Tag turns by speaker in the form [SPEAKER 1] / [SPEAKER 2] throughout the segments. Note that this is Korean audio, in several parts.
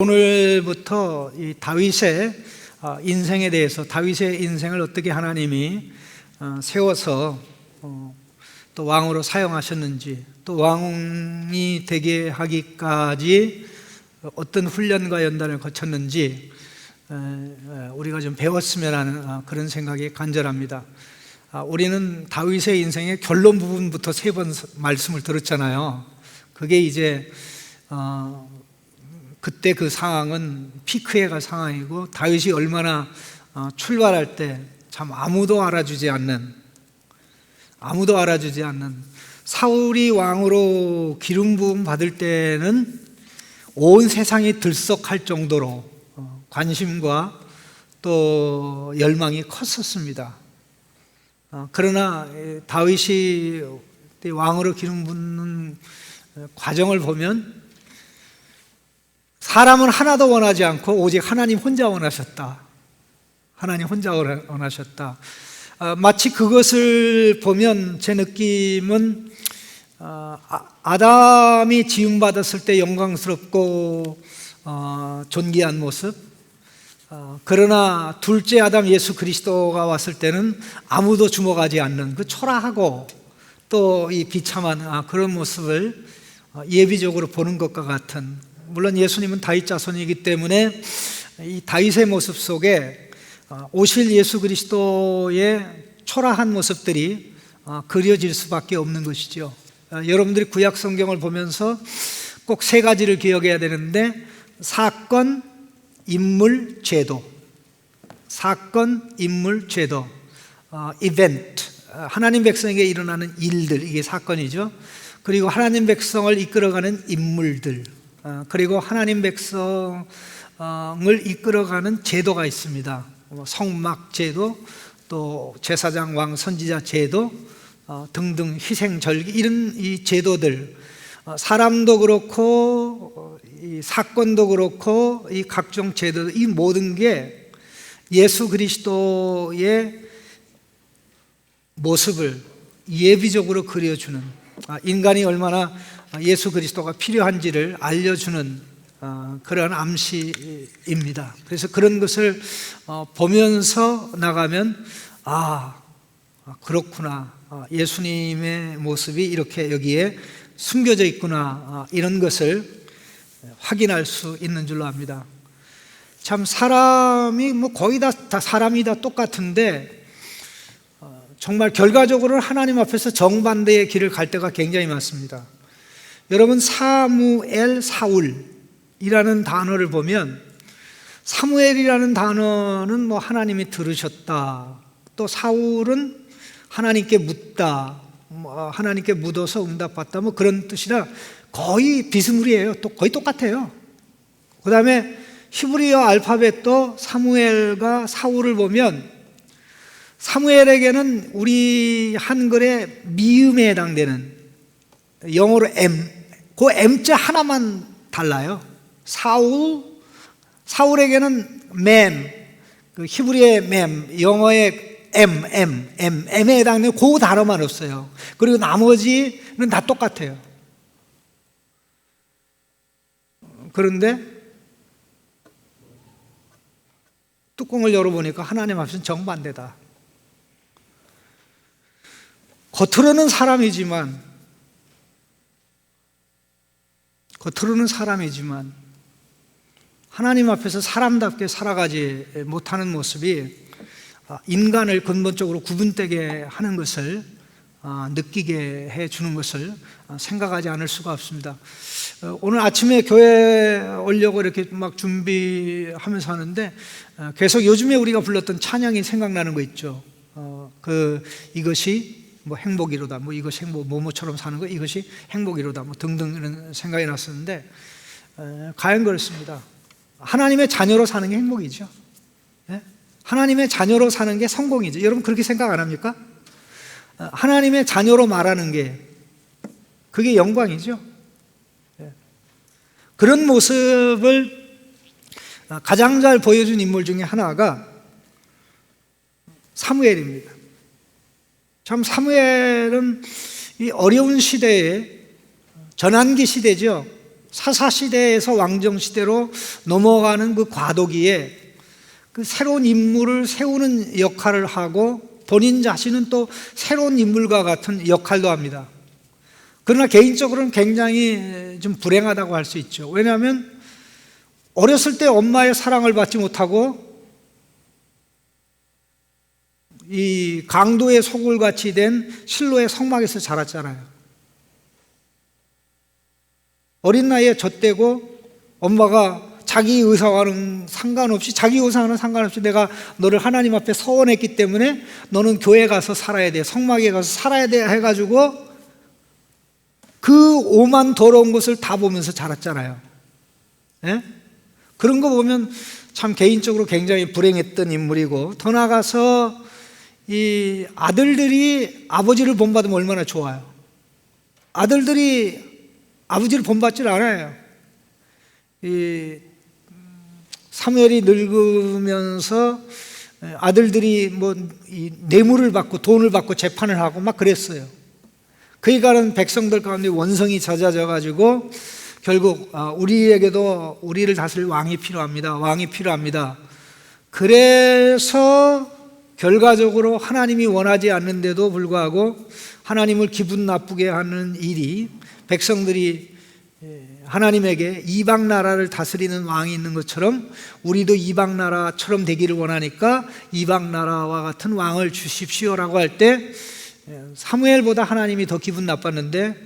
[SPEAKER 1] 오늘부터 이 다윗의 인생에 대해서, 다윗의 인생을 어떻게 하나님이 세워서 또 왕으로 사용하셨는지, 또 왕이 되게 하기까지 어떤 훈련과 연단을 거쳤는지 우리가 좀 배웠으면 하는 그런 생각이 간절합니다. 우리는 다윗의 인생의 결론 부분부터 3번 말씀을 들었잖아요. 그게 이제 그때 그 상황은 피크에 갈 상황이고, 다윗이 얼마나 출발할 때 참 아무도 알아주지 않는 사울이 왕으로 기름 부음 받을 때는 온 세상이 들썩할 정도로 관심과 또 열망이 컸었습니다. 그러나 다윗이 왕으로 기름 붓는 과정을 보면 사람은 하나도 원하지 않고 오직 하나님 혼자 원하셨다. 하나님 혼자 원하셨다. 마치 그것을 보면 제 느낌은 아담이 지음받았을 때 영광스럽고 존귀한 모습, 그러나 둘째 아담 예수 그리스도가 왔을 때는 아무도 주목하지 않는 그 초라하고 또 이 비참한 그런 모습을 예비적으로 보는 것과 같은, 물론 예수님은 다윗 자손이기 때문에 이 다윗의 모습 속에 오실 예수 그리스도의 초라한 모습들이 그려질 수밖에 없는 것이죠. 여러분들이 구약 성경을 보면서 꼭 3가지를 기억해야 되는데, 사건, 인물, 제도. 사건, 인물, 제도. 이벤트, 하나님 백성에게 일어나는 일들, 이게 사건이죠. 그리고 하나님 백성을 이끌어가는 인물들, 그리고 하나님 백성을 이끌어가는 제도가 있습니다. 성막 제도, 또 제사장, 왕, 선지자 제도 등등, 희생절기, 이런 이 제도들, 사람도 그렇고 이 사건도 그렇고 이 각종 제도, 이 모든 게 예수 그리스도의 모습을 예비적으로 그려주는, 인간이 얼마나 예수 그리스도가 필요한지를 알려주는 그런 암시입니다. 그래서 그런 것을 보면서 나가면 그렇구나, 예수님의 모습이 이렇게 여기에 숨겨져 있구나, 이런 것을 확인할 수 있는 줄로 압니다. 참 사람이 거의 다 사람이 다 똑같은데 정말 결과적으로는 하나님 앞에서 정반대의 길을 갈 때가 굉장히 많습니다. 여러분, 사무엘, 사울이라는 단어를 보면, 사무엘이라는 단어는 하나님이 들으셨다, 또 사울은 하나님께 묻다, 하나님께 묻어서 응답받다, 그런 뜻이라 거의 비스무리해요. 또 거의 똑같아요. 그 다음에 히브리어 알파벳도 사무엘과 사울을 보면, 사무엘에게는 우리 한글의 미음에 해당되는 영어로 M, 그 M자 하나만 달라요. 사울에게는 맴, 그 히브리의 맴, 영어의 M에 해당되는 그 단어만 없어요. 그리고 나머지는 다 똑같아요. 그런데 뚜껑을 열어보니까 하나님 앞에서는 정반대다. 겉으로는 사람이지만 하나님 앞에서 사람답게 살아가지 못하는 모습이 인간을 근본적으로 구분되게 하는 것을 느끼게 해주는 것을 생각하지 않을 수가 없습니다. 오늘 아침에 교회 오려고 이렇게 막 준비하면서 하는데 계속 요즘에 우리가 불렀던 찬양이 생각나는 거 있죠. 이것이 행복이로다, 이것이 뭐뭐처럼 사는 거, 이것이 행복이로다, 등등 이런 생각이 났었는데, 과연 그렇습니다. 하나님의 자녀로 사는 게 행복이죠. 하나님의 자녀로 사는 게 성공이죠. 여러분 그렇게 생각 안 합니까? 하나님의 자녀로 말하는 게 그게 영광이죠. 그런 모습을 가장 잘 보여준 인물 중에 하나가 사무엘입니다. 참 사무엘은 이 어려운 시대에, 전환기 시대죠. 사사시대에서 왕정시대로 넘어가는 그 과도기에 그 새로운 인물을 세우는 역할을 하고 본인 자신은 또 새로운 인물과 같은 역할도 합니다. 그러나 개인적으로는 굉장히 좀 불행하다고 할 수 있죠. 왜냐하면 어렸을 때 엄마의 사랑을 받지 못하고 이 강도의 소굴같이 된 실로의 성막에서 자랐잖아요. 어린 나이에 젖대고 엄마가 자기 의사와는 상관없이 내가 너를 하나님 앞에 서원했기 때문에 너는 교회 가서 살아야 돼, 성막에 가서 살아야 돼 해가지고 그 오만 더러운 것을 다 보면서 자랐잖아요. 예? 그런 거 보면 참 개인적으로 굉장히 불행했던 인물이고, 더 나아가서 이 아들들이 아버지를 본받으면 얼마나 좋아요. 아들들이 아버지를 본받질 않아요. 이 사무엘이 늙으면서 아들들이 뭐 이 뇌물을 받고 돈을 받고 재판을 하고 막 그랬어요. 그에 가는 백성들 가운데 원성이 잦아져 가지고 결국 우리에게도 우리를 다스릴 왕이 필요합니다. 그래서 결과적으로 하나님이 원하지 않는데도 불구하고 하나님을 기분 나쁘게 하는 일이, 백성들이 하나님에게 이방 나라를 다스리는 왕이 있는 것처럼 우리도 이방 나라처럼 되기를 원하니까 이방 나라와 같은 왕을 주십시오라고 할 때 사무엘보다 하나님이 더 기분 나빴는데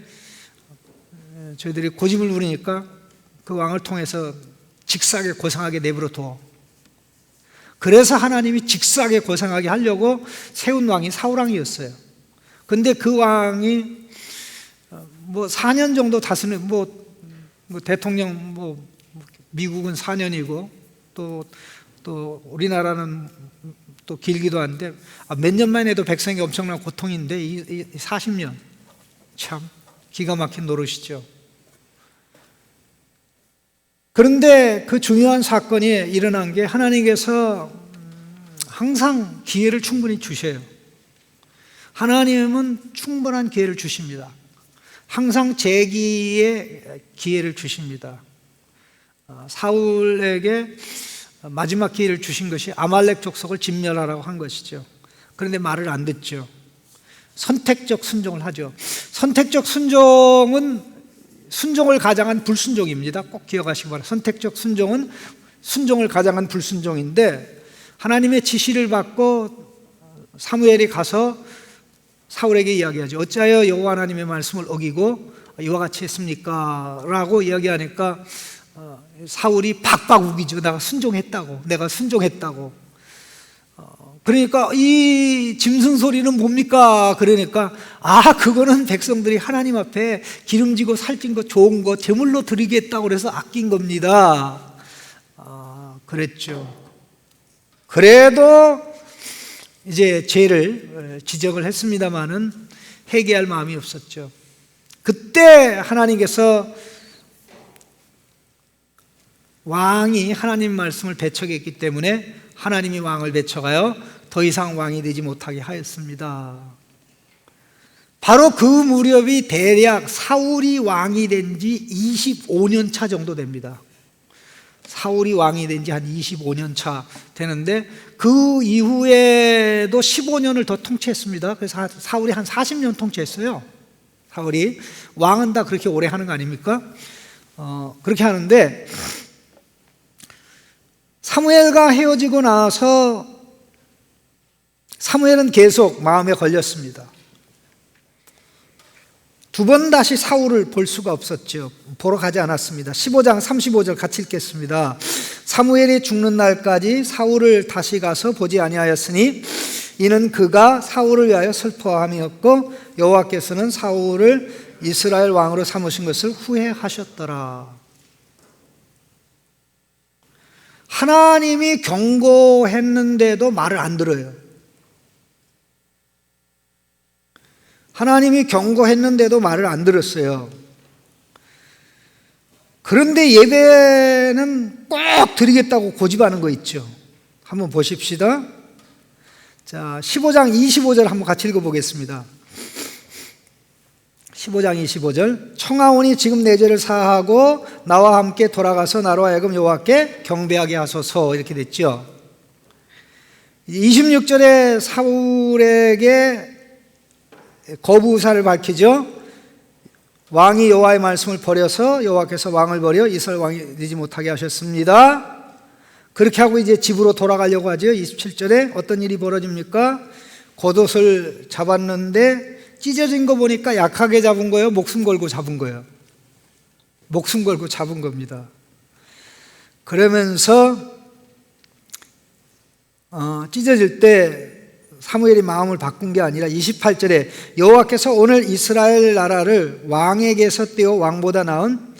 [SPEAKER 1] 저희들이 고집을 부리니까 그 왕을 통해서 직사하게 고상하게 내버려 둬. 그래서 하나님이 직사하게 고상하게 하려고 세운 왕이 사울왕이었어요. 근데 그 왕이 뭐 4년 정도 다스리는, 뭐 대통령 미국은 4년이고 또 우리나라는 또 길기도 한데 몇 년만 해도 백성이 엄청난 고통인데 이 40년 참 기가 막힌 노릇이죠. 그런데 그 중요한 사건이 일어난 게 하나님께서 항상 기회를 충분히 주셔요. 하나님은 충분한 기회를 주십니다. 항상 재기의 기회를 주십니다. 사울에게 마지막 기회를 주신 것이 아말렉 족속을 진멸하라고 한 것이죠. 그런데 말을 안 듣죠. 선택적 순종을 하죠. 선택적 순종은 순종을 가장한 불순종입니다. 꼭 기억하시기 바랍니다. 선택적 순종은 순종을 가장한 불순종인데, 하나님의 지시를 받고 사무엘이 가서 사울에게 이야기하죠. 어찌하여 여호와 하나님의 말씀을 어기고 이와 같이 했습니까? 라고 이야기하니까 사울이 박박 우기죠. 내가 순종했다고. 그러니까 이 짐승 소리는 뭡니까? 그러니까 그거는 백성들이 하나님 앞에 기름지고 살찐 거 좋은 거 제물로 드리겠다고 그래서 아낀 겁니다. 그랬죠. 그래도 이제 죄를 지적을 했습니다마는 회개할 마음이 없었죠. 그때 하나님께서 왕이 하나님 말씀을 배척했기 때문에 하나님이 왕을 배척하여 더 이상 왕이 되지 못하게 하였습니다. 바로 그 무렵이 대략 사울이 왕이 된 지 25년 차 정도 됩니다. 사울이 왕이 된 지 한 25년 차 되는데 그 이후에도 15년을 더 통치했습니다. 그래서 사울이 한 40년 통치했어요. 사울이 왕은 다 그렇게 오래 하는 거 아닙니까? 그렇게 하는데 사무엘과 헤어지고 나서 사무엘은 계속 마음에 걸렸습니다. 두 번 다시 사울을 볼 수가 없었죠. 보러 가지 않았습니다. 15장 35절 같이 읽겠습니다. 사무엘이 죽는 날까지 사울을 다시 가서 보지 아니하였으니 이는 그가 사울을 위하여 슬퍼함이었고 여호와께서는 사울을 이스라엘 왕으로 삼으신 것을 후회하셨더라. 하나님이 경고했는데도 말을 안 들어요. 하나님이 경고했는데도 말을 안 들었어요. 그런데 예배는 꼭 드리겠다고 고집하는 거 있죠. 한번 보십시다. 자, 15장 25절 한번 같이 읽어보겠습니다. 15장 25절 청하오니 지금 내 죄를 사하고 나와 함께 돌아가서 나로 하여금 여호와께 경배하게 하소서 이렇게 됐죠. 26절에 사울에게 거부 의사를 밝히죠. 왕이 여호와의 말씀을 버려서 여호와께서 왕을 버려 이스라엘 왕이 되지 못하게 하셨습니다. 그렇게 하고 이제 집으로 돌아가려고 하죠. 27절에 어떤 일이 벌어집니까? 겉옷을 잡았는데 찢어진 거 보니까 약하게 잡은 거예요? 목숨 걸고 잡은 거예요? 목숨 걸고 잡은 겁니다. 그러면서 찢어질 때 사무엘이 마음을 바꾼 게 아니라 28절에 여호와께서 오늘 이스라엘 나라를 왕에게서 떼어 왕보다 나은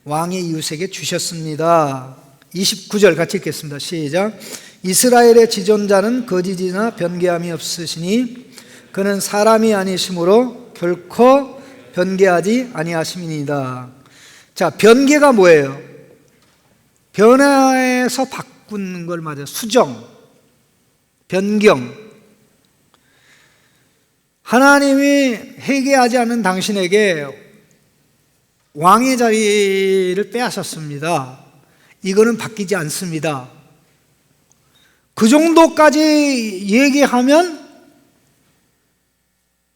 [SPEAKER 1] 왕의 이웃에게 주셨습니다. 29절 같이 읽겠습니다. 시작. 이스라엘의 지존자는 거짓이나 변개함이 없으시니 그는 사람이 아니심으로 결코 변개하지 아니하심이니이다. 자, 변개가 뭐예요? 변화해서 바꾸는 걸 말해요. 수정, 변경. 하나님이 회개하지 않는 당신에게 왕의 자리를 빼앗았습니다. 이거는 바뀌지 않습니다. 그 정도까지 얘기하면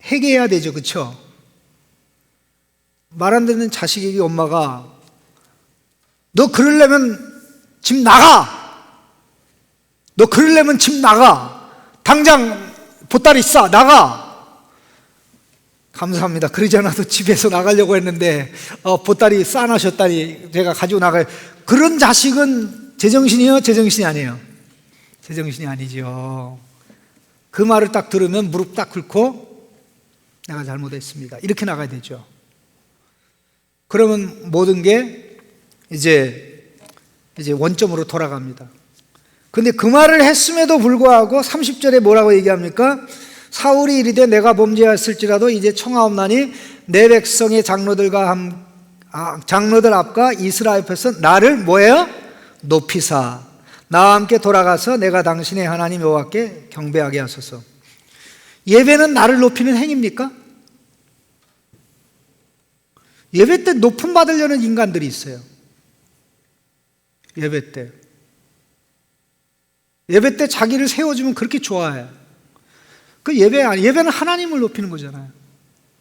[SPEAKER 1] 회개해야 되죠. 그렇죠? 말 안 듣는 자식에게 엄마가 너 그러려면 집 나가! 너 그러려면 집 나가! 당장 보따리 싸! 나가! 감사합니다. 그러지 않아도 집에서 나가려고 했는데 보따리 싸놔셨다니 제가 가지고 나가요. 그런 자식은 제정신이에요? 제정신이 아니에요? 제정신이 아니죠. 그 말을 딱 들으면 무릎 딱 꿇고 내가 잘못했습니다. 이렇게 나가야 되죠. 그러면 모든 게 이제 원점으로 돌아갑니다. 근데 그 말을 했음에도 불구하고 30절에 뭐라고 얘기합니까? 사울이 이르되 내가 범죄하였을지라도 이제 청하옵나니 내 백성의 장로들 앞과 이스라엘 앞에서 나를 뭐예요? 높이사 나와 함께 돌아가서 내가 당신의 하나님 여호와께 경배하게 하소서. 예배는 나를 높이는 행위입니까? 예배 때 높임 받으려는 인간들이 있어요. 예배 때 자기를 세워주면 그렇게 좋아해요. 그 예배는 하나님을 높이는 거잖아요.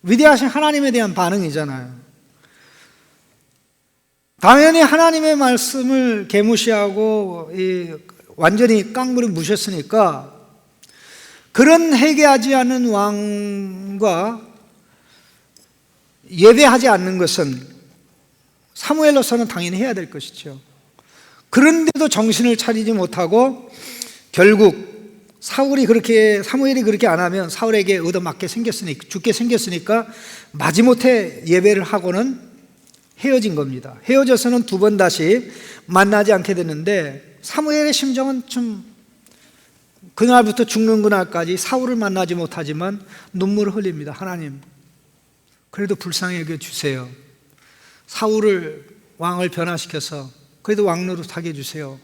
[SPEAKER 1] 위대하신 하나님에 대한 반응이잖아요. 당연히 하나님의 말씀을 개무시하고 완전히 깡무리 무셨으니까 그런 회개하지 않은 왕과 예배하지 않는 것은 사무엘로서는 당연히 해야 될 것이죠. 그런데도 정신을 차리지 못하고 결국 사무엘이 그렇게 안 하면 사울에게 얻어맞게 생겼으니까, 죽게 생겼으니까 마지못해 예배를 하고는 헤어진 겁니다. 헤어져서는 두 번 다시 만나지 않게 되는데 사무엘의 심정은 좀 그날부터 죽는 그날까지 사울을 만나지 못하지만 눈물을 흘립니다. 하나님, 그래도 불쌍히 여겨주세요. 사울을 왕을 변화시켜서 그래도 왕노릇하게 해주세요.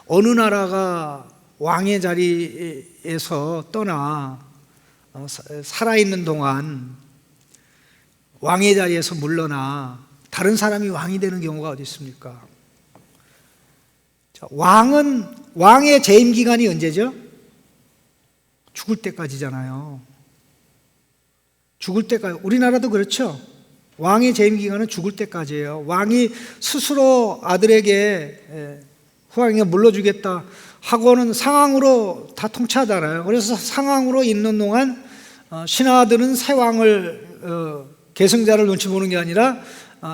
[SPEAKER 1] 어느 나라가 왕의 자리에서 떠나 살아있는 동안 왕의 자리에서 물러나 다른 사람이 왕이 되는 경우가 어디 있습니까? 왕의 재임 기간이 언제죠? 죽을 때까지잖아요. 죽을 때까지. 우리나라도 그렇죠. 왕의 재임 기간은 죽을 때까지예요. 왕이 스스로 아들에게 후왕에게 물러주겠다 하고는 상황으로 다 통치하잖아요. 그래서 상황으로 있는 동안 신하들은 새 왕을 계승자를 눈치 보는 게 아니라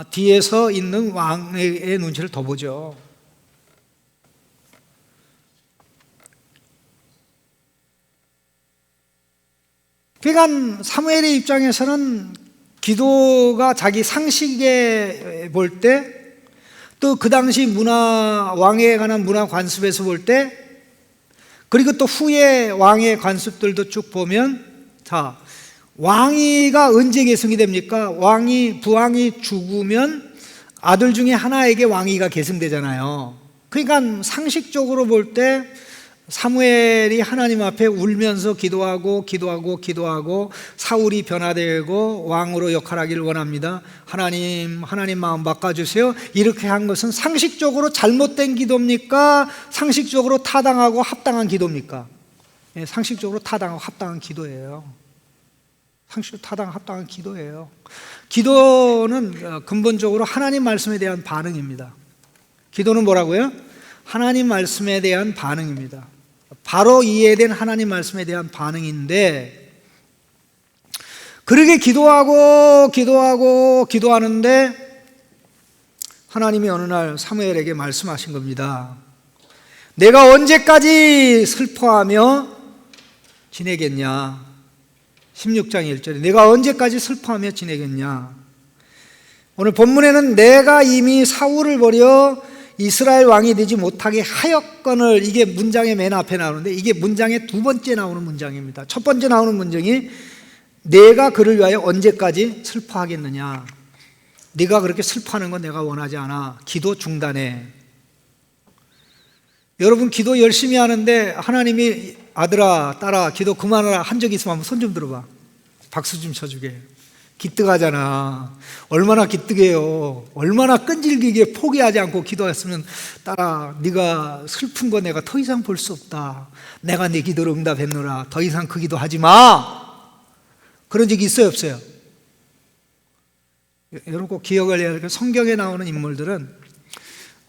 [SPEAKER 1] 뒤에서 있는 왕의 눈치를 더 보죠. 그러니까 사무엘의 입장에서는 기도가 자기 상식에 볼 때, 또 그 당시 왕에 관한 문화 관습에서 볼 때, 그리고 또 후에 왕의 관습들도 쭉 보면, 자, 왕위가 언제 계승이 됩니까? 부왕이 죽으면 아들 중에 하나에게 왕위가 계승되잖아요. 그러니까 상식적으로 볼 때 사무엘이 하나님 앞에 울면서 기도하고 사울이 변화되고 왕으로 역할하기를 원합니다. 하나님 마음 바꿔주세요. 이렇게 한 것은 상식적으로 잘못된 기도입니까? 상식적으로 타당하고 합당한 기도입니까? 예, 상식적으로 타당하고 합당한 기도예요. 상식적으로 타당하고 합당한 기도예요. 기도는 근본적으로 하나님 말씀에 대한 반응입니다. 기도는 뭐라고요? 하나님 말씀에 대한 반응입니다. 바로 이해된 하나님 말씀에 대한 반응인데, 그렇게 기도하는데 하나님이 어느 날 사무엘에게 말씀하신 겁니다. 내가 언제까지 슬퍼하며 지내겠냐? 16장 1절에 내가 언제까지 슬퍼하며 지내겠냐? 오늘 본문에는 내가 이미 사울을 버려 이스라엘 왕이 되지 못하게 하였거늘, 이게 문장의 맨 앞에 나오는데 이게 문장의 두 번째 나오는 문장입니다. 첫 번째 나오는 문장이 내가 그를 위하여 언제까지 슬퍼하겠느냐? 네가 그렇게 슬퍼하는 건 내가 원하지 않아. 기도 중단해. 여러분 기도 열심히 하는데 하나님이 아들아 딸아 기도 그만하라 한 적 있으면 한번 손 좀 들어봐. 박수 좀 쳐주게. 기특하잖아. 얼마나 기특해요. 얼마나 끈질기게 포기하지 않고 기도했으면 딸아 네가 슬픈 거 내가 더 이상 볼 수 없다. 내가 네 기도를 응답했노라. 더 이상 그 기도하지 마. 그런 적이 있어요 없어요? 여러분 꼭 기억을 해야 될, 성경에 나오는 인물들은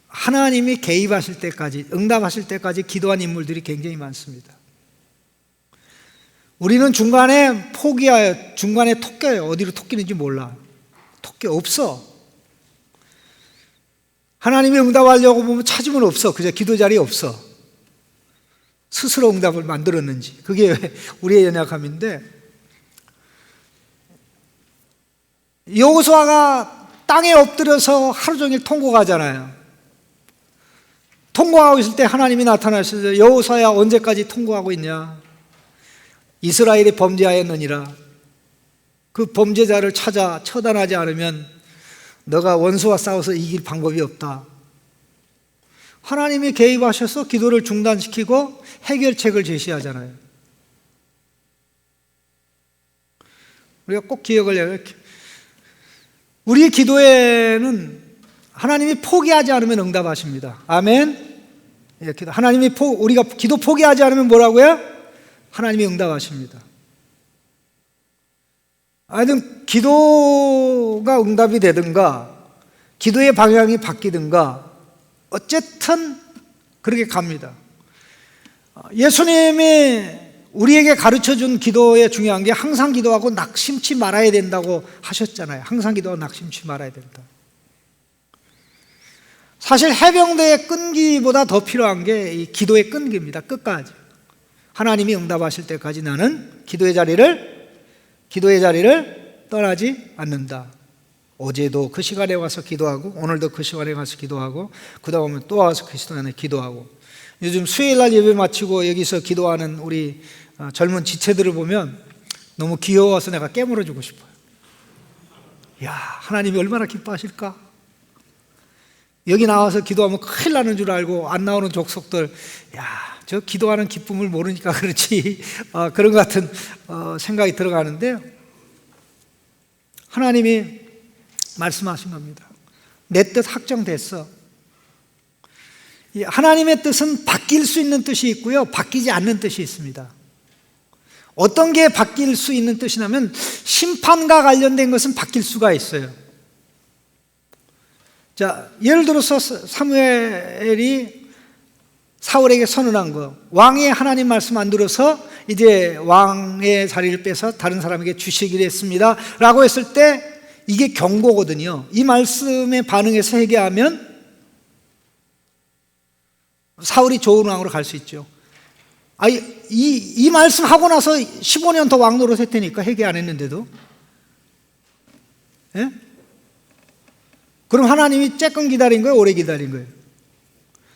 [SPEAKER 1] 하나님이 개입하실 때까지, 응답하실 때까지 기도한 인물들이 굉장히 많습니다. 우리는 중간에 포기하여, 중간에 토껴요. 어디로 토끼는지 몰라. 토끼 없어. 하나님이 응답하려고 보면 찾으면 없어. 그저 기도 자리에 없어. 스스로 응답을 만들었는지. 그게 우리의 연약함인데, 여호수아가 땅에 엎드려서 하루 종일 통곡하잖아요. 통곡하고 있을 때 하나님이 나타나셔서 여호수아야 언제까지 통곡하고 있냐? 이스라엘이 범죄하였느니라. 그 범죄자를 찾아 처단하지 않으면 너가 원수와 싸워서 이길 방법이 없다. 하나님이 개입하셔서 기도를 중단시키고 해결책을 제시하잖아요. 우리가 꼭 기억을 해요. 우리의 기도에는 하나님이 포기하지 않으면 응답하십니다. 아멘. 하나님이 우리가 기도 포기하지 않으면 뭐라고요? 하나님이 응답하십니다. 하여튼 기도가 응답이 되든가 기도의 방향이 바뀌든가 어쨌든 그렇게 갑니다. 예수님이 우리에게 가르쳐준 기도의 중요한 게 항상 기도하고 낙심치 말아야 된다고 하셨잖아요. 항상 기도하고 낙심치 말아야 된다. 사실 해병대의 끈기보다 더 필요한 게 이 기도의 끈기입니다. 끝까지 하나님이 응답하실 때까지 나는 기도의 자리를 떠나지 않는다. 어제도 그 시간에 와서 기도하고 오늘도 그 시간에 가서 기도하고 그 다음에 또 와서 그 시간에 기도하고. 요즘 수요일날 예배 마치고 여기서 기도하는 우리 젊은 지체들을 보면 너무 귀여워서 내가 깨물어주고 싶어요. 야, 하나님이 얼마나 기뻐하실까? 여기 나와서 기도하면 큰일 나는 줄 알고 안 나오는 족속들, 야, 저 기도하는 기쁨을 모르니까 그렇지, 그런 것 같은 생각이 들어가는데요. 하나님이 말씀하신 겁니다. 내 뜻 확정됐어. 하나님의 뜻은 바뀔 수 있는 뜻이 있고요, 바뀌지 않는 뜻이 있습니다. 어떤 게 바뀔 수 있는 뜻이냐면 심판과 관련된 것은 바뀔 수가 있어요. 자, 예를 들어서 사무엘이 사울에게 선언한 거, 왕이 하나님 말씀 안 들어서 이제 왕의 자리를 빼서 다른 사람에게 주시기로 했습니다 라고 했을 때 이게 경고거든요. 이 말씀에 반응해서 회개하면 사울이 좋은 왕으로 갈 수 있죠. 이 말씀 하고 나서 15년 더 왕 노릇 했다니까, 회개 안 했는데도. 예? 그럼 하나님이 쬐끔 기다린 거예요? 오래 기다린 거예요?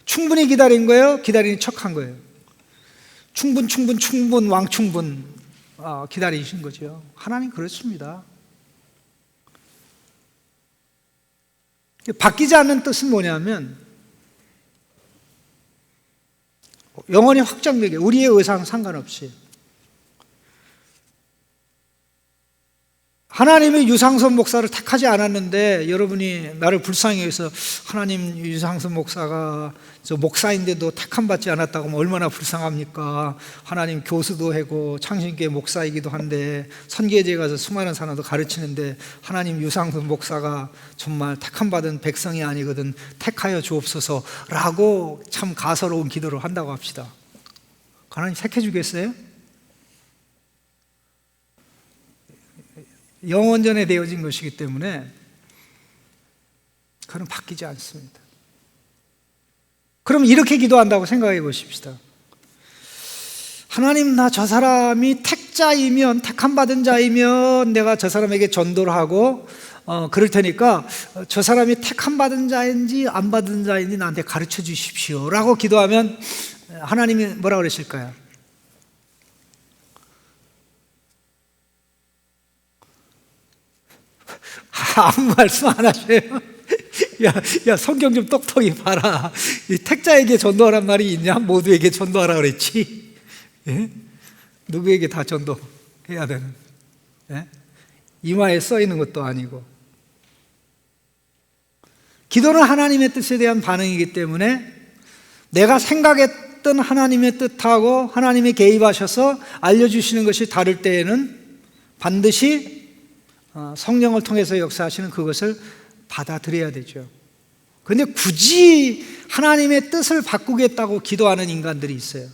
[SPEAKER 1] 충분히 기다린 거예요? 기다리는 척한 거예요? 충분 왕충분 기다리신 거죠. 하나님 그렇습니다. 바뀌지 않는 뜻은 뭐냐면 영원히 확정되게 우리의 의사랑 상관없이. 하나님이 유상선 목사를 택하지 않았는데 여러분이 나를 불쌍히 여기서 하나님 유상선 목사가 저 목사인데도 택함 받지 않았다고 하면 얼마나 불쌍합니까? 하나님 교수도 하고 창신교회 목사이기도 한데 선교제에 가서 수많은 사람도 가르치는데 하나님 유상선 목사가 정말 택함 받은 백성이 아니거든 택하여 주옵소서라고 참 가서로운 기도를 한다고 합시다. 하나님 택해 주겠어요? 영원전에 되어진 것이기 때문에 그건 바뀌지 않습니다. 그럼 이렇게 기도한다고 생각해 보십시다. 하나님, 나 저 사람이 택자이면, 택함 받은 자이면 내가 저 사람에게 전도를 하고 그럴 테니까 저 사람이 택함 받은 자인지 안 받은 자인지 나한테 가르쳐 주십시오 라고 기도하면 하나님이 뭐라 그러실까요? 아무 말씀 안 하세요. 야, 성경 좀 똑똑히 봐라. 이 택자에게 전도하란 말이 있냐? 모두에게 전도하라 그랬지. 예? 누구에게 다 전도해야 되는? 예? 이마에 써 있는 것도 아니고. 기도는 하나님의 뜻에 대한 반응이기 때문에 내가 생각했던 하나님의 뜻하고 하나님이 개입하셔서 알려주시는 것이 다를 때에는 반드시 성령을 통해서 역사하시는 그것을 받아들여야 되죠. 그런데 굳이 하나님의 뜻을 바꾸겠다고 기도하는 인간들이 있어요.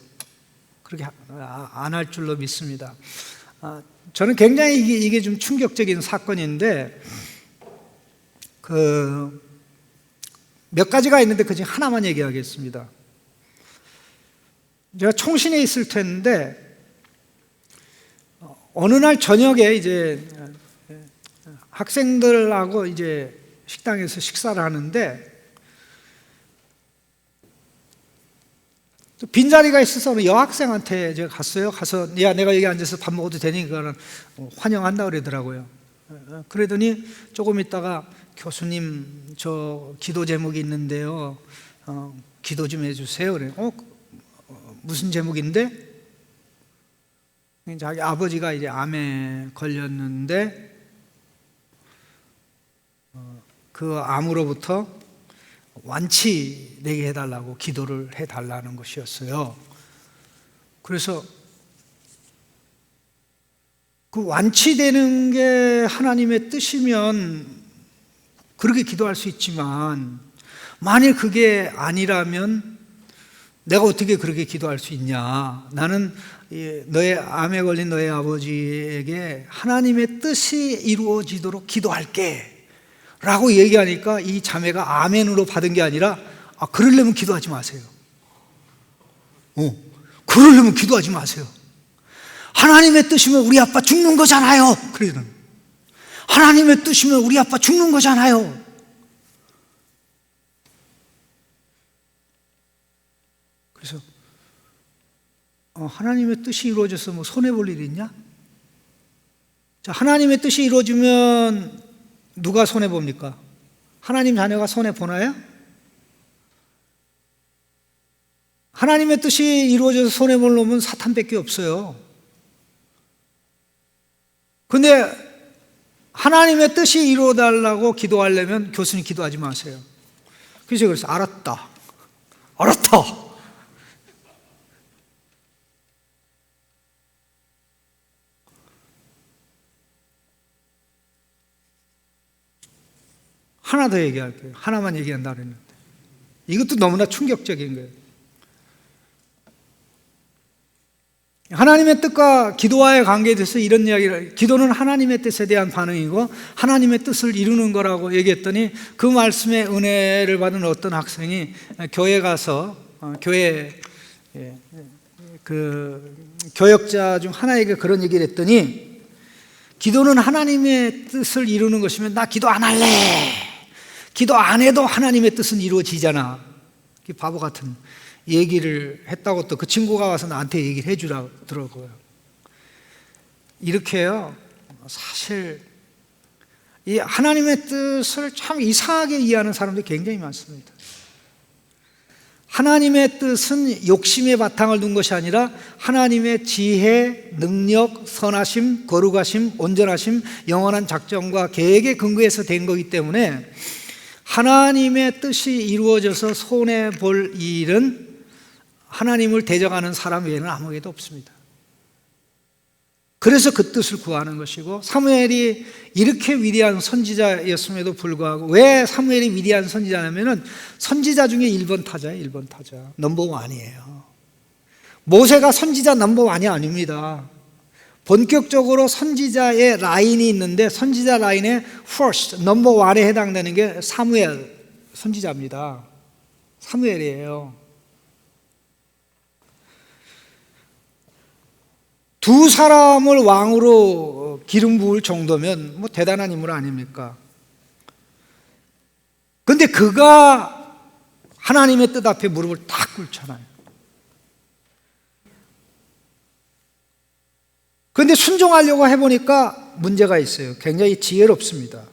[SPEAKER 1] 그렇게 안 할 줄로 믿습니다. 저는 굉장히 이게 좀 충격적인 사건인데 몇 가지가 있는데 그 중에 하나만 얘기하겠습니다. 제가 총신에 있을 텐데 어느 날 저녁에 이제 학생들하고 이제 식당에서 식사를 하는데 빈자리가 있어서 여학생한테 제가 갔어요. 가서 야, 내가 여기 앉아서 밥 먹어도 되니? 그거는 환영한다 그러더라고요. 그러더니 조금 있다가 교수님 저 기도 제목이 있는데요. 기도 좀 해주세요. 그래. 무슨 제목인데? 자기 아버지가 이제 암에 걸렸는데 그 암으로부터 완치되게 해달라고 기도를 해달라는 것이었어요. 그래서 그 완치되는 게 하나님의 뜻이면 그렇게 기도할 수 있지만 만일 그게 아니라면 내가 어떻게 그렇게 기도할 수 있냐? 나는 너의 암에 걸린 너의 아버지에게 하나님의 뜻이 이루어지도록 기도할게 라고 얘기하니까 이 자매가 아멘으로 받은 게 아니라 그러려면 기도하지 마세요. 그러려면 기도하지 마세요. 하나님의 뜻이면 우리 아빠 죽는 거잖아요. 그러는 하나님의 뜻이면 우리 아빠 죽는 거잖아요. 그래서 하나님의 뜻이 이루어져서 뭐 손해볼 일이 있냐? 자, 하나님의 뜻이 이루어지면 누가 손해봅니까? 하나님 자녀가 손해보나요? 하나님의 뜻이 이루어져서 손해볼 놈은 사탄밖에 없어요. 근데 하나님의 뜻이 이루어달라고 기도하려면 교수님 기도하지 마세요. 그래서 알았다. 하나 더 얘기할게요. 하나만 얘기한다 그랬는데 이것도 너무나 충격적인 거예요. 하나님의 뜻과 기도와의 관계에 대해서 이런 이야기를, 기도는 하나님의 뜻에 대한 반응이고 하나님의 뜻을 이루는 거라고 얘기했더니 그 말씀에 은혜를 받은 어떤 학생이 교회 가서 교회 그 교역자 중 하나에게 그런 얘기를 했더니 기도는 하나님의 뜻을 이루는 것이면 나 기도 안 할래. 기도 안 해도 하나님의 뜻은 이루어지잖아. 바보 같은 얘기를 했다고 또 그 친구가 와서 나한테 얘기를 해주더라고요. 이렇게요, 사실 이 하나님의 뜻을 참 이상하게 이해하는 사람들이 굉장히 많습니다. 하나님의 뜻은 욕심의 바탕을 둔 것이 아니라 하나님의 지혜, 능력, 선하심, 거룩하심, 온전하심, 영원한 작정과 계획에 근거해서 된 거기 때문에 하나님의 뜻이 이루어져서 손해볼 일은 하나님을 대적하는 사람 외에는 아무에게도 없습니다. 그래서 그 뜻을 구하는 것이고, 사무엘이 이렇게 위대한 선지자였음에도 불구하고, 왜 사무엘이 위대한 선지자냐면은 선지자 중에 1번 타자예요. 1번 타자, 넘버원이에요. 모세가 선지자 넘버원이 아닙니다. 본격적으로 선지자의 라인이 있는데, 선지자 라인의 first, 넘버원에 해당되는 게 사무엘 선지자입니다. 사무엘이에요. 두 사람을 왕으로 기름 부을 정도면 뭐 대단한 인물 아닙니까? 그런데 그가 하나님의 뜻 앞에 무릎을 딱 꿇잖아요. 그런데 순종하려고 해보니까 문제가 있어요. 굉장히 지혜롭습니다.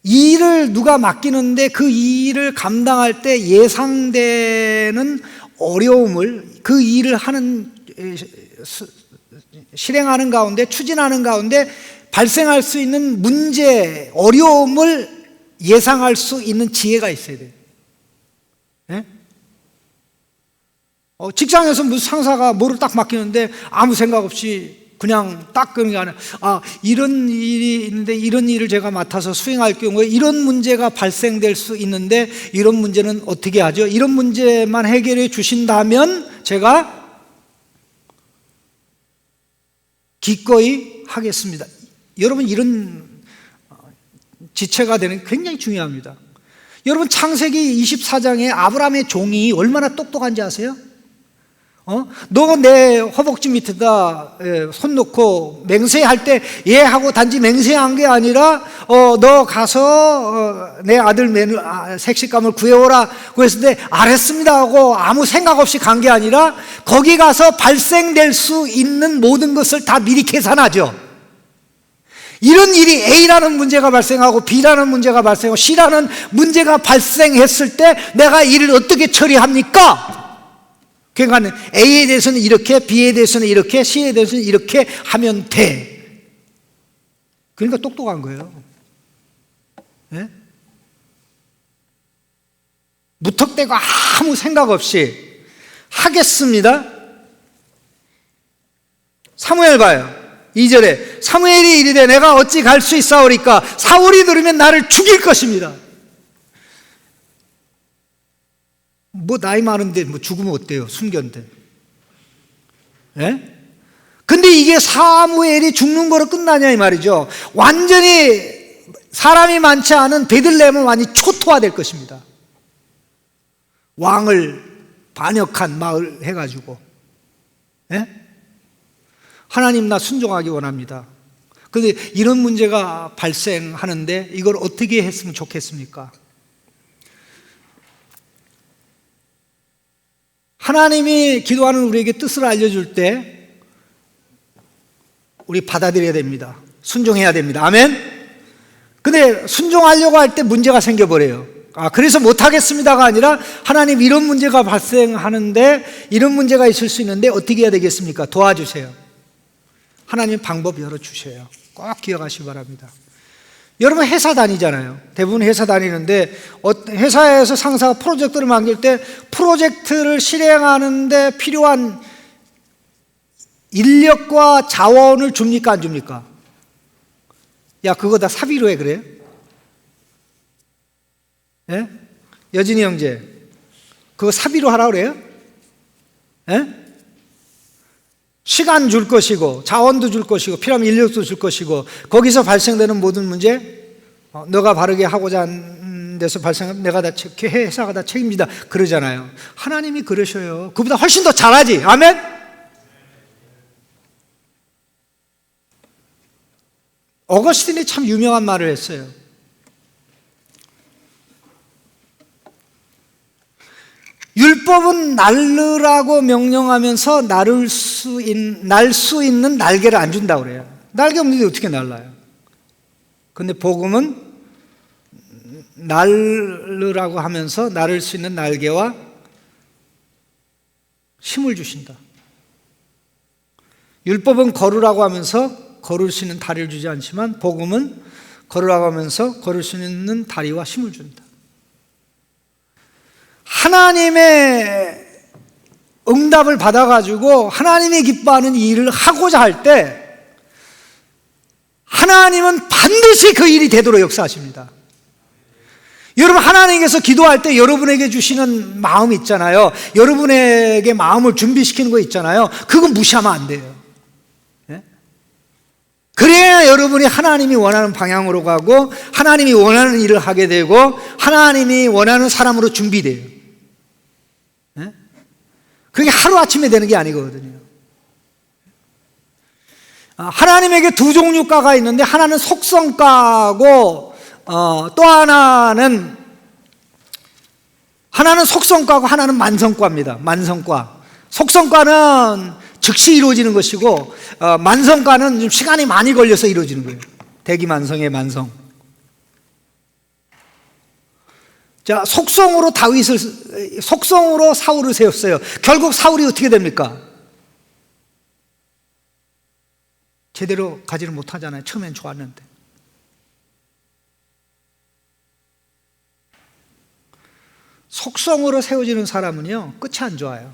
[SPEAKER 1] 이 일을 누가 맡기는데 그 일을 감당할 때 예상되는 어려움을, 그 일을 하는 실행하는 가운데, 추진하는 가운데 발생할 수 있는 문제, 어려움을 예상할 수 있는 지혜가 있어야 돼요. 네? 직장에서 무슨 상사가 뭐를 딱 맡기는데 아무 생각 없이 그냥 딱 그런 게 아니라, 이런 일이 있는데 이런 일을 제가 맡아서 수행할 경우에 이런 문제가 발생될 수 있는데 이런 문제는 어떻게 하죠? 이런 문제만 해결해 주신다면 제가 기꺼이 하겠습니다. 여러분, 이런 지체가 되는 게 굉장히 중요합니다. 여러분, 창세기 24장에 아브라함의 종이 얼마나 똑똑한지 아세요? 너 내 허벅지 밑에다 손 놓고 맹세할 때 예 하고 단지 맹세한 게 아니라 너 가서 내 아들 색시감을 구해오라 그랬을 때 알았습니다 하고 아무 생각 없이 간 게 아니라 거기 가서 발생될 수 있는 모든 것을 다 미리 계산하죠. 이런 일이 A라는 문제가 발생하고 B라는 문제가 발생하고 C라는 문제가 발생했을 때 내가 이를 어떻게 처리합니까? 그러니까 A에 대해서는 이렇게, B에 대해서는 이렇게, C에 대해서는 이렇게 하면 돼. 그러니까 똑똑한 거예요. 네? 무턱대고 아무 생각 없이 하겠습니다. 사무엘 봐요. 2절에 사무엘이 이르되 내가 어찌 갈 수 있사오리까? 사울이 들으면 나를 죽일 것입니다. 뭐 나이 많은데 뭐 죽으면 어때요? 순견데. 예? 근데 이게 사무엘이 죽는 거로 끝나냐 이 말이죠. 완전히 사람이 많지 않은 베들레헴은 완전히 초토화될 것입니다. 왕을 반역한 마을 해가지고. 예? 하나님, 나 순종하기 원합니다. 그런데 이런 문제가 발생하는데 이걸 어떻게 했으면 좋겠습니까? 하나님이 기도하는 우리에게 뜻을 알려줄 때 우리 받아들여야 됩니다. 순종해야 됩니다. 아멘? 근데 순종하려고 할 때 문제가 생겨버려요. 그래서 못하겠습니다가 아니라 하나님, 이런 문제가 발생하는데 이런 문제가 있을 수 있는데 어떻게 해야 되겠습니까? 도와주세요. 하나님 방법 열어주셔요. 꼭 기억하시기 바랍니다. 여러분, 회사 다니잖아요. 대부분 회사 다니는데 회사에서 상사가 프로젝트를 맡길 때 프로젝트를 실행하는데 필요한 인력과 자원을 줍니까 안 줍니까? 야, 그거 다 사비로 해 그래요? 예? 여진이 형제, 그거 사비로 하라고 그래요? 예? 시간 줄 것이고 자원도 줄 것이고 필요하면 인력도 줄 것이고 거기서 발생되는 모든 문제 너가 바르게 하고자 하는 데서 발생하면 내가 다 회사가 다 책임지다 그러잖아요. 하나님이 그러셔요. 그보다 훨씬 더 잘하지. 아멘? 어거스틴이 참 유명한 말을 했어요. 율법은 날르라고 명령하면서 날 수 있는 날개를 안 준다고 그래요. 날개 없는데 어떻게 날라요? 근데 복음은 날르라고 하면서 나를 수 있는 날개와 힘을 주신다. 율법은 걸으라고 하면서 걸을 수 있는 다리를 주지 않지만 복음은 걸으라고 하면서 걸을 수 있는 다리와 힘을 준다. 하나님의 응답을 받아가지고 하나님이 기뻐하는 이 일을 하고자 할 때 하나님은 반드시 그 일이 되도록 역사하십니다. 여러분, 하나님께서 기도할 때 여러분에게 주시는 마음이 있잖아요. 여러분에게 마음을 준비시키는 거 있잖아요. 그건 무시하면 안 돼요. 예? 그래야 여러분이 하나님이 원하는 방향으로 가고 하나님이 원하는 일을 하게 되고 하나님이 원하는 사람으로 준비돼요. 예? 그게 하루아침에 되는 게 아니거든요. 하나님에게 두 종류 과가 있는데 하나는 속성과고 또 하나는 속성과고 하나는 만성과입니다. 만성과. 속성과는 즉시 이루어지는 것이고 만성과는 좀 시간이 많이 걸려서 이루어지는 거예요. 대기만성의 만성. 자, 속성으로 사울을 세웠어요. 결국 사울이 어떻게 됩니까? 제대로 가지를 못하잖아요. 처음엔 좋았는데. 속성으로 세워지는 사람은요, 끝이 안 좋아요.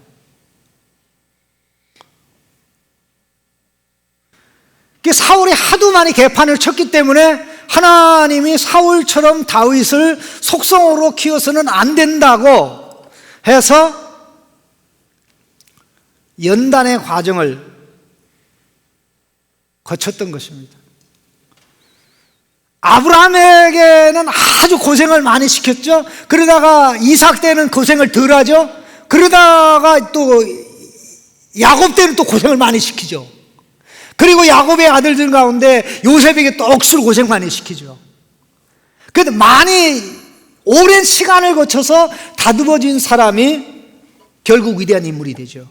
[SPEAKER 1] 사울이 하도 많이 개판을 쳤기 때문에 하나님이 사울처럼 다윗을 속성으로 키워서는 안 된다고 해서 연단의 과정을 거쳤던 것입니다. 아브라함에게는 아주 고생을 많이 시켰죠. 그러다가 이삭 때는 고생을 덜 하죠. 그러다가 또 야곱 때는 또 고생을 많이 시키죠. 그리고 야곱의 아들들 가운데 요셉에게 또 억수로 고생 많이 시키죠. 그런데 많이 오랜 시간을 거쳐서 다듬어진 사람이 결국 위대한 인물이 되죠.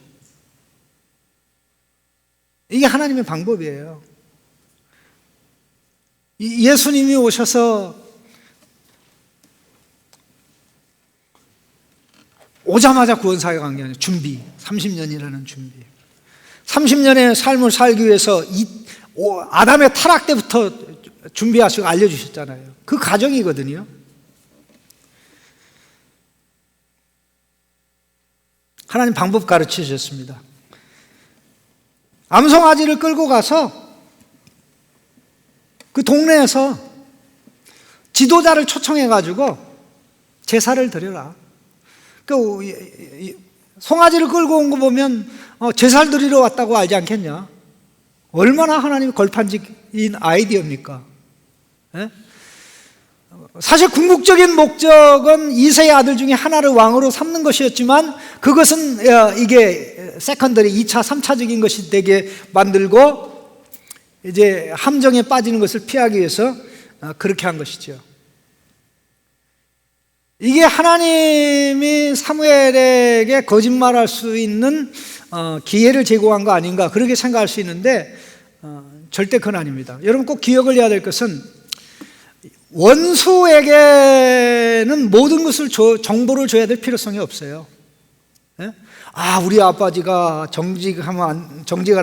[SPEAKER 1] 이게 하나님의 방법이에요. 예수님이 오셔서 오자마자 구원사역을 한 게 아니에요. 준비, 30년이라는 준비. 30년의 삶을 살기 위해서 아담의 타락 때부터 준비하시고 알려주셨잖아요. 그 과정이거든요. 하나님 방법 가르쳐 주셨습니다. 암송아지를 끌고 가서 그 동네에서 지도자를 초청해가지고 제사를 드려라. 그 송아지를 끌고 온 거 보면 제사를 드리러 왔다고 알지 않겠냐? 얼마나 하나님이 걸판직인 아이디어입니까? 예? 사실 궁극적인 목적은 이새의 아들 중에 하나를 왕으로 삼는 것이었지만 그것은 이게 세컨더리 2차, 3차적인 것이 되게 만들고 이제 함정에 빠지는 것을 피하기 위해서 그렇게 한 것이죠. 이게 하나님이 사무엘에게 거짓말할 수 있는 기회를 제공한 거 아닌가 그렇게 생각할 수 있는데 절대 그건 아닙니다. 여러분 꼭 기억을 해야 될 것은 원수에게는 모든 것을 정보를 줘야 될 필요성이 없어요. 예? 우리 아버지가 정직하라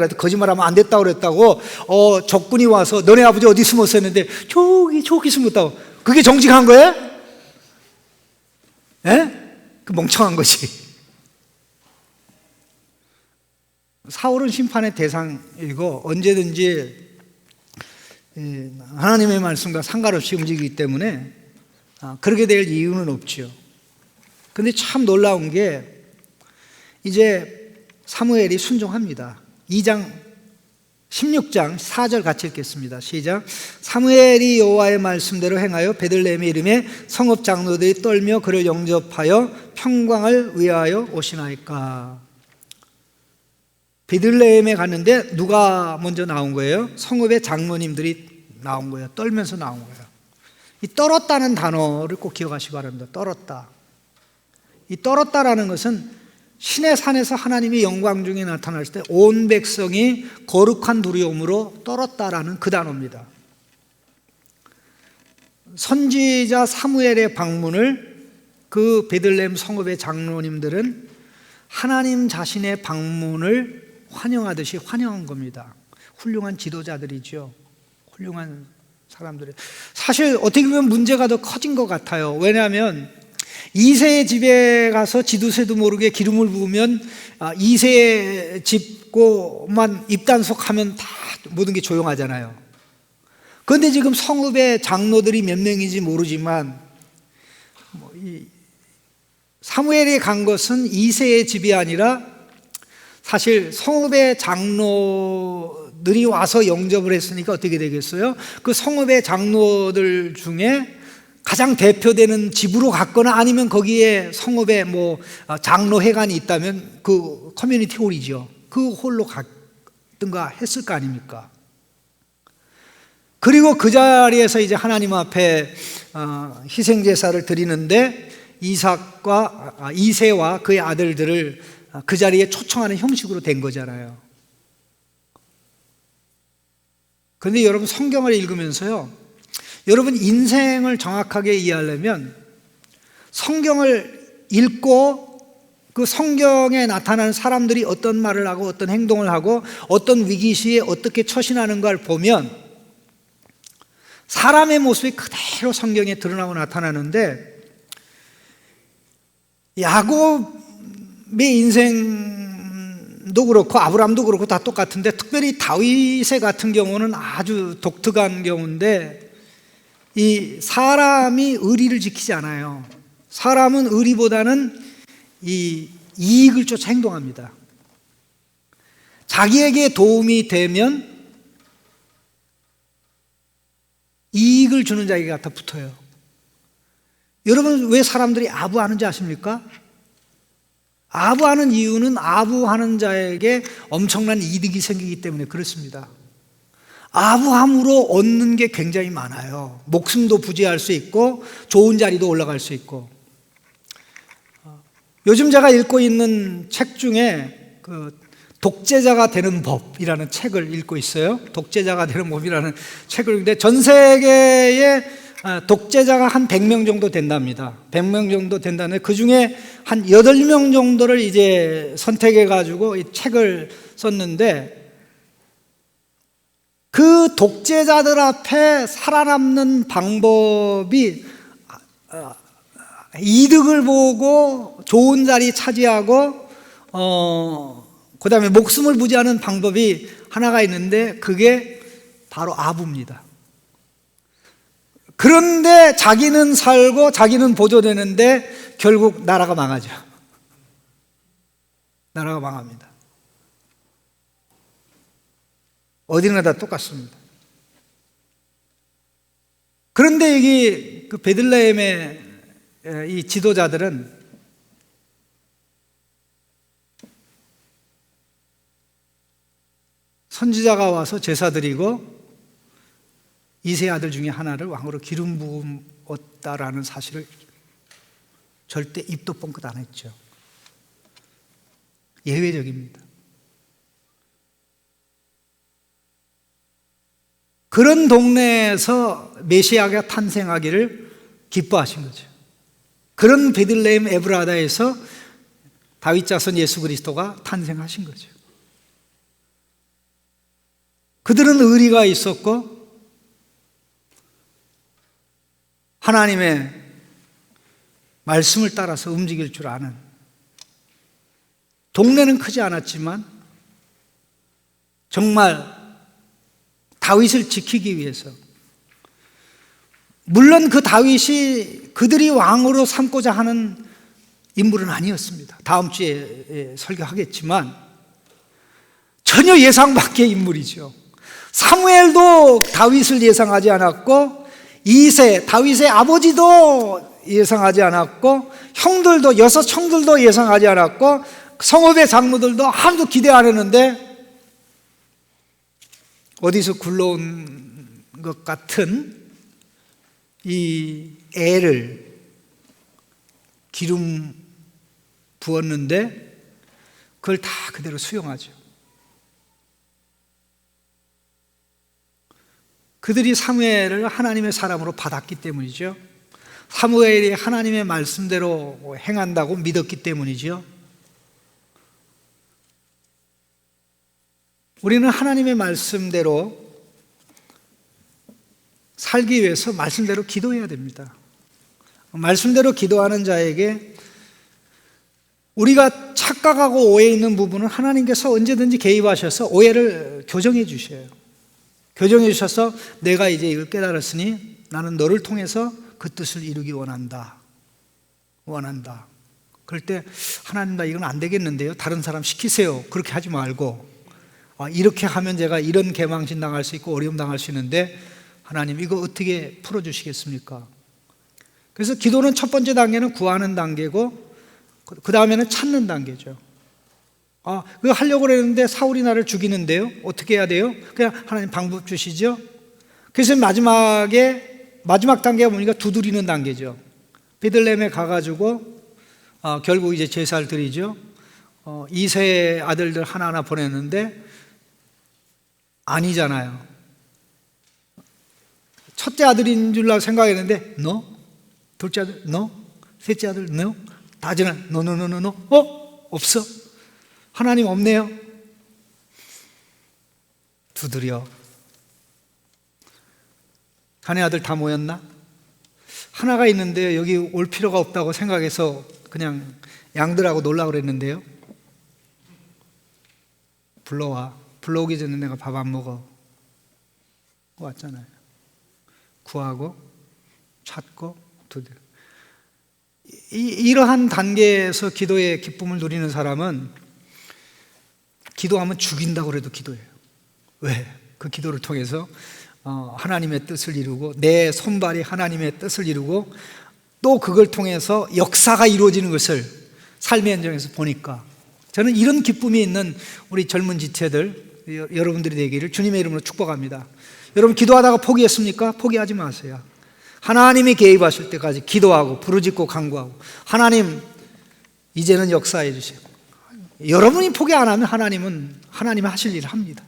[SPEAKER 1] 해도 거짓말하면 안 됐다고 그랬다고 적군이 와서 너네 아버지 어디 숨었어 했는데 저기 숨었다고. 그게 정직한 거예요? 예? 그 멍청한 거지. 사울은 심판의 대상이고 언제든지 하나님의 말씀과 상관없이 움직이기 때문에 그렇게 될 이유는 없죠. 그런데 참 놀라운 게 이제 사무엘이 순종합니다. 16장 4절 같이 읽겠습니다. 시작. 사무엘이 여호와의 말씀대로 행하여 베들레헴의 이름에 성읍 장로들이 떨며 그를 영접하여 평강을 위하여 오시나이까. 베들레헴에 갔는데 누가 먼저 나온 거예요? 성읍의 장로님들이 나온 거예요. 떨면서 나온 거예요. 이 떨었다는 단어를 꼭 기억하시기 바랍니다. 떨었다. 이 떨었다라는 것은 신의 산에서 하나님이 영광 중에 나타날 때 온 백성이 거룩한 두려움으로 떨었다라는 그 단어입니다. 선지자 사무엘의 방문을 그 베들레헴 성읍의 장로님들은 하나님 자신의 방문을 환영하듯이 환영한 겁니다. 훌륭한 지도자들이죠. 훌륭한 사람들이. 사실 어떻게 보면 문제가 더 커진 것 같아요. 왜냐하면 이새의 집에 가서 지도새도 모르게 기름을 부으면 이새의 집고만 입단속하면 다 모든 게 조용하잖아요. 그런데 지금 성읍의 장로들이 몇 명인지 모르지만 사무엘이 간 것은 이새의 집이 아니라 사실 성읍의 장로들이 와서 영접을 했으니까 어떻게 되겠어요? 그 성읍의 장로들 중에 가장 대표되는 집으로 갔거나 아니면 거기에 성읍에 장로회관이 있다면 그 커뮤니티 홀이죠. 그 홀로 갔든가 했을 거 아닙니까? 그리고 그 자리에서 이제 하나님 앞에 희생제사를 드리는데 이새와 그의 아들들을 그 자리에 초청하는 형식으로 된 거잖아요. 그런데 여러분 성경을 읽으면서요, 여러분 인생을 정확하게 이해하려면 성경을 읽고 그 성경에 나타나는 사람들이 어떤 말을 하고 어떤 행동을 하고 어떤 위기 시에 어떻게 처신하는가를 보면 사람의 모습이 그대로 성경에 드러나고 나타나는데, 야곱의 인생도 그렇고 아브라함도 그렇고 다 똑같은데 특별히 다윗의 같은 경우는 아주 독특한 경우인데, 이 사람이 의리를 지키지 않아요. 사람은 의리보다는 이 이익을 쫓아 행동합니다. 자기에게 도움이 되면 이익을 주는 자에게 갖다 붙어요. 여러분 왜 사람들이 아부하는지 아십니까? 아부하는 이유는 아부하는 자에게 엄청난 이득이 생기기 때문에 그렇습니다. 아부함으로 얻는 게 굉장히 많아요. 목숨도 부지할 수 있고 좋은 자리도 올라갈 수 있고. 요즘 제가 읽고 있는 책 중에 그 독재자가 되는 법이라는 책을 읽고 있어요. 독재자가 되는 법이라는 책을 읽는데 전 세계에 독재자가 한 100명 정도 된답니다. 100명 정도 된다는데 그 중에 한 8명 정도를 이제 선택해 가지고 이 책을 썼는데, 그 독재자들 앞에 살아남는 방법이 이득을 보고 좋은 자리 차지하고 그 다음에 목숨을 부지하는 방법이 하나가 있는데 그게 바로 아부입니다. 그런데 자기는 살고 자기는 보조되는데 결국 나라가 망하죠. 나라가 망합니다. 어디나 다 똑같습니다. 그런데 여기 그 베들레헴의 이 지도자들은 선지자가 와서 제사 드리고 이세 아들 중에 하나를 왕으로 기름 부었다라는 사실을 절대 입도 뻥끗 안 했죠. 예외적입니다. 그런 동네에서 메시아가 탄생하기를 기뻐하신 거죠. 그런 베들레헴 에브라다에서 다윗 자손 예수 그리스도가 탄생하신 거죠. 그들은 의리가 있었고 하나님의 말씀을 따라서 움직일 줄 아는, 동네는 크지 않았지만 정말 다윗을 지키기 위해서, 물론 그 다윗이 그들이 왕으로 삼고자 하는 인물은 아니었습니다. 다음 주에 설교하겠지만 전혀 예상 밖의 인물이죠. 사무엘도 다윗을 예상하지 않았고 이새 다윗의 아버지도 예상하지 않았고 형들도, 6 형들도 예상하지 않았고 성읍의 장로들도 아무도 기대 안 했는데 어디서 굴러온 것 같은 이 애를 기름 부었는데 그걸 다 그대로 수용하죠. 그들이 사무엘을 하나님의 사람으로 받았기 때문이죠. 사무엘이 하나님의 말씀대로 행한다고 믿었기 때문이죠. 우리는 하나님의 말씀대로 살기 위해서 말씀대로 기도해야 됩니다. 말씀대로 기도하는 자에게 우리가 착각하고 오해 있는 부분은 하나님께서 언제든지 개입하셔서 오해를 교정해 주셔요. 교정해 주셔서 내가 이제 이걸 깨달았으니 나는 너를 통해서 그 뜻을 이루기 원한다. 그럴 때 하나님, 나 이건 안 되겠는데요, 다른 사람 시키세요. 그렇게 하지 말고, 이렇게 하면 제가 이런 개망신 당할 수 있고 어려움 당할 수 있는데 하나님 이거 어떻게 풀어주시겠습니까? 그래서 기도는 첫 번째 단계는 구하는 단계고, 그 다음에는 찾는 단계죠. 그거 하려고 그랬는데 사울이 나를 죽이는데요, 어떻게 해야 돼요? 그냥 하나님 방법 주시죠. 그래서 마지막 단계가 보니까 두드리는 단계죠. 베들레헴에 가가지고 결국 이제 제사를 드리죠. 이세 아들들 하나하나 보냈는데 아니잖아요. 첫째 아들인 줄 생각했는데 no, 둘째 아들 no, 셋째 아들 no, 다지는 no. 없어. 하나님 없네요. 두드려. 자네 아들 다 모였나? 하나가 있는데 여기 올 필요가 없다고 생각해서 그냥 양들하고 놀라고 그랬는데요. 불러와. 불러오기 전에 내가 밥 안 먹어. 왔잖아요. 구하고 찾고 두드려. 이러한 단계에서 기도의 기쁨을 누리는 사람은 기도하면 죽인다고 그래도 기도해요. 왜? 그 기도를 통해서 하나님의 뜻을 이루고, 내 손발이 하나님의 뜻을 이루고, 또 그걸 통해서 역사가 이루어지는 것을 삶의 현장에서 보니까, 저는 이런 기쁨이 있는 우리 젊은 지체들, 여러분들이 되기를 주님의 이름으로 축복합니다. 여러분 기도하다가 포기했습니까? 포기하지 마세요. 하나님이 개입하실 때까지 기도하고 부르짖고 간구하고, 하나님 이제는 역사해 주세요. 여러분이 포기 안 하면 하나님이 하실 일을 합니다.